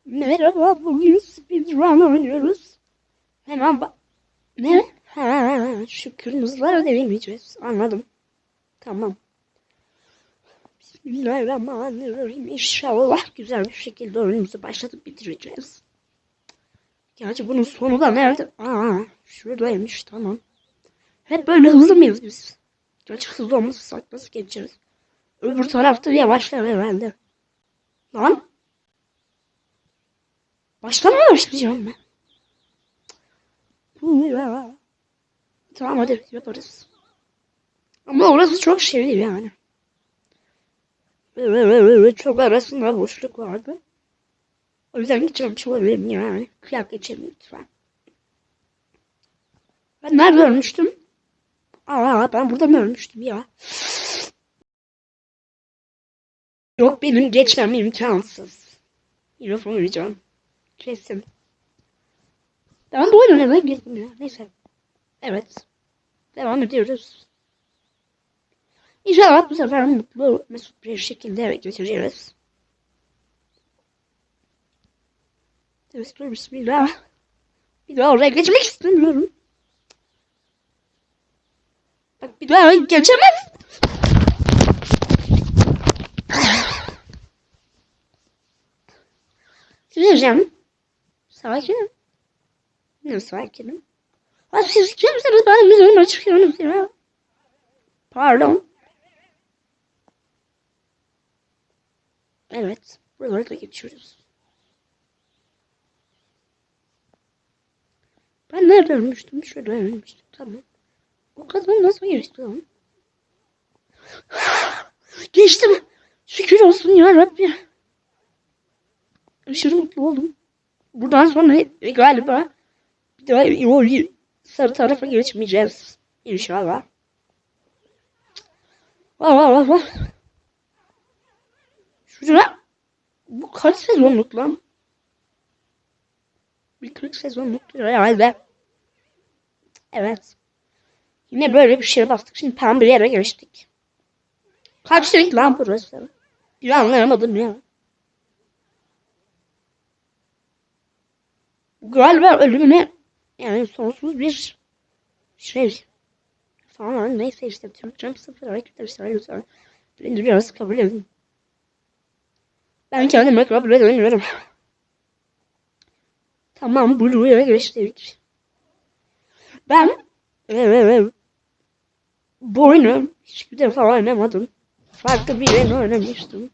Merhaba, bugün speedrun oynuyoruz. Hemen bak. Ne? Ha, şu kırmızıları denemeyeceğiz. Anladım. Tamam. Bismillahirrahmanirrahim. İnşallah güzel bir şekilde oyunumuzu başlatıp bitireceğiz. Gerçi bunun sonu da nerede? Şuradaymış, tamam. Hep böyle hızlı mıyız biz? Gerçi hızlı olmazsak nasıl geçeriz? Öbür tarafta yavaşlar herhalde. Lan? Başlamaya başlayacağım ben. Tamam hadi yaparız. Ama orası çok şey yani. Çok arasında boşluk vardı. O yüzden geçememiş olabilirim yani. Kıyak geçelim lütfen. Ben nerede ölmüştüm? Ben burada mı ölmüştüm ya? Yok, benim geçmem imkansız. Mikrofonu vereceğim. Kesin. Ben bu oyunu neden geçtim ya? Neyse. Evet. Devam ediyoruz. İnşallah bu sefer mutlu, mesut bir şekilde eve geçeceğiz. Bismillah. Bir daha oraya geçmek istemiyorum. Bak, bir daha geçemez. Gireceğim. Sakinim. Ne sakinim? Siz kimsiniz? Ben üzerime çıkıyorsunuz ya. Pardon. Evet. Buraları da geçiyoruz. Ben nerede ölmüştüm? Şurada ölmüştüm. Tamam. O kadın nasıl geçti lan? Geçtim. Şükür olsun ya Rabbi. Aşırı mutlu oldum. Buradan sonra galiba bir daha o sarı tarafa geçmeyeceğiz. İnşallah. Vah. Şurada bu kaç sezonluk lan? Bir 40 sezonluk herhalde. Evet. Yine böyle bir şeye bastık. Şimdi tam bir yere geçtik. Kaç renk lan burası? Bir anlayamadım ya. Galiba ölümüne yani sonsuz bir şey falan, neyse işte Türkçem sıfır arkadaşlar, lütfen beni biraz kabul edin. Ben kendime kabul edemiyorum. Tamam, Blue'ya geçtik. Ben bu oyunu hiçbir defa oynamadım. Farklı bir oyunu oynamıştım.